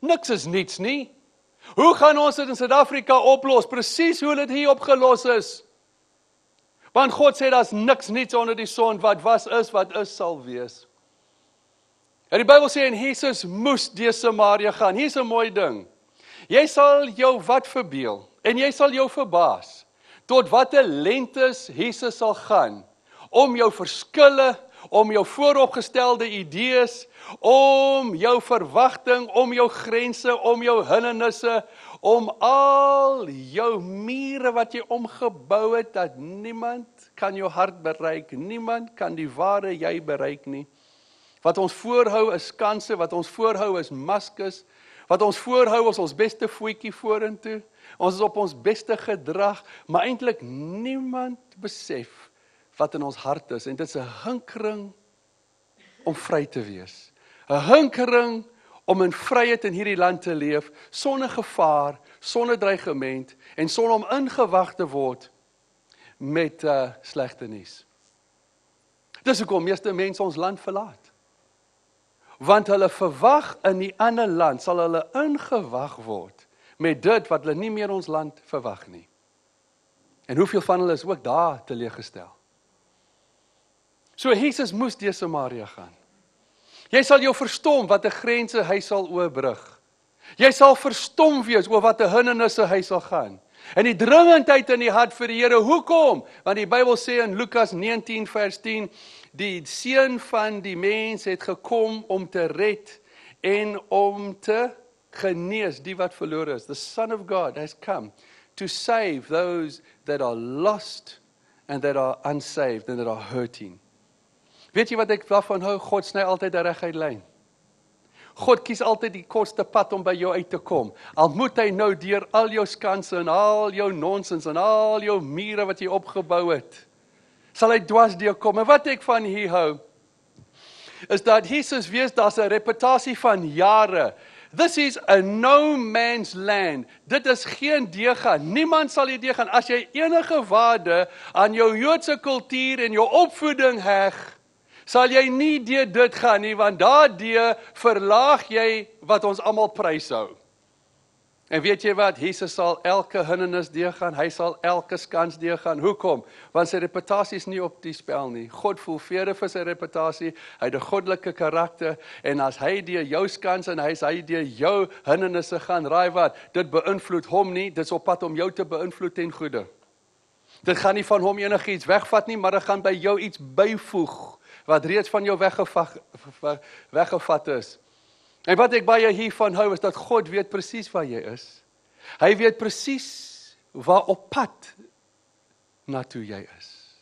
Niks is niets nie. Hoe gaan ons dit in Suid-Afrika oplos? Presies hoe dit hier opgelos is. Want God sê, daar's niks niets onder die son, wat was is, wat is, sal wees. En die Bybel sê, en Jesus moes deur Samaria gaan. Hier's 'n mooi ding. Jy sal jou wat verbeel, en jy sal jou verbaas, tot watter lengtes Jesus sal gaan, om jou verskille, om jou vooropgestelde idees, om jou verwagting, om jou grense, om jou hindernisse, om al jou mure wat jy omgebou het, dat niemand kan jou hart bereik, niemand kan die ware jy bereik nie. Wat ons voorhou is kanse, wat ons voorhou is maskers, wat ons voorhou is ons beste voetjie vorentoe, ons is op ons beste gedrag, maar eintlik niemand besef wat in ons hart is, en dit is 'n hinkering om vry te wees. 'n Hinkering om in vryheid in hierdie land te leef, sonder gevaar, sonder dreigement, en sonder om ingewag te word met slegte nuus. Dis hoekom meeste mense ons land verlaat. Want hulle verwag in die ander land, sal hulle ingewag word met dit wat hulle nie meer ons land verwag nie. En hoeveel van hulle is ook daar teleurgestel. So Jesus moes deur Samaria gaan. Jy sal jou verstom wat 'n grense hy sal oorbrug. Jy sal verstom wees oor wat 'n hindernisse hy sal gaan. En die dringendheid in die hart vir die Here, hoekom? Want die Bybel sê in Lukas 19 vers 10, die seun van die mens het gekom om te red en om te genees die wat verlore is. The Son of God has come to save those that are lost and that are unsaved and that are hurting. Weet jy wat ek daarvan hou? God sny altyd 'n reguit lyn. God kies altyd die kortste pad om by jou uit te kom. Al moet hy nou deur al jou skanse en al jou nonsens en al jou mure wat jy opgebou het, sal hy dwars deur kom. En wat ek van hier hou, is dat Jesus weet daar's 'n reputasie van jare. This is a no man's land. Dit is geen deurgaan. Niemand sal hier deurgaan. As jy enige waarde aan jou Joodse kultuur en jou opvoeding heg, sal jy nie deur dit gaan nie, want daardeur verlaag jy wat ons almal pryshou. En weet jy wat? Jesus sal elke hindernis deurgaan, hy sal elke skans deurgaan. Hoekom? Want sy reputasie is nie op die spel nie. God voel vrede vir sy reputasie, hy het 'n goddelike karakter, en as hy deur jou skans en hy deur jou hindernisse gaan, raai wat? Dit beïnvloed hom nie, dit is op pad om jou te beïnvloed ten goeie. Dit gaan nie van hom enigiets wegvat nie, maar dit gaan by jou iets byvoeg, wat reeds van jou weggevat is. En wat ek baie hiervan hou, is dat God weet presies waar jy is. Hy weet presies waar op pad na toe jy is.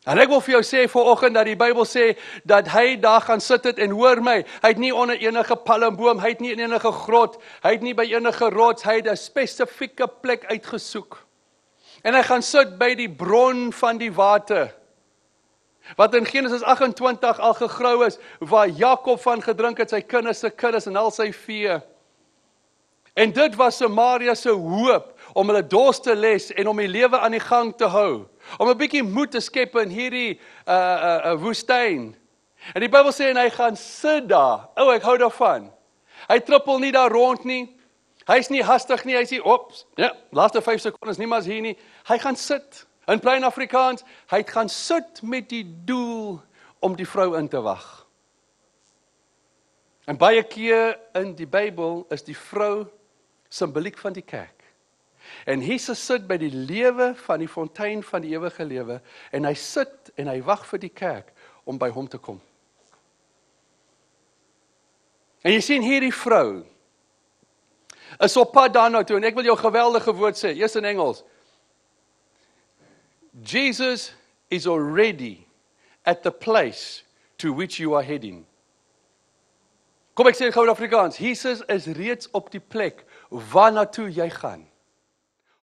En ek wil vir jou sê vanoggend dat die Bybel sê dat hy daar gaan sit het en hoor my. Hy het nie onder enige palmboom, hy het nie in enige grot, hy het nie by enige rots, hy het 'n spesifieke plek uitgesoek. En hy gaan sit by die bron van die water, wat in Genesis 28 al gegrou is, waar Jakob van gedrink het, sy kinders se kuddes en al sy vee. En dit was Samaria se hoop, om hulle dors te les en om die lewe aan die gang te hou. Om 'n bietjie moed te skep in hierdie woestyn. En die Bybel sê, en hy gaan sit daar. Ek hou daarvan. Hy trippel nie daar rond nie. Hy's nie hastig nie, hy sê, ops, ja, laaste 5 sekondes, niemand is hier nie. Hy gaan sit. In plain Afrikaans, hy het gaan sit met die doel om die vrou in te wag. En baie keer in die Bybel is die vrou simboliek van die kerk. En Jesus sit by die lewe van die fontein van die ewige lewe, en hy sit en hy wag vir die kerk om by hom te kom. En jy sien hierdie vrou is op pad daarna toe, en ek wil jou 'n geweldige woord sê, eers in Engels. Jesus is already at the place to which you are heading. Kom ek sê dit gou in Afrikaans. Jesus is reeds op die plek waarna toe jy gaan.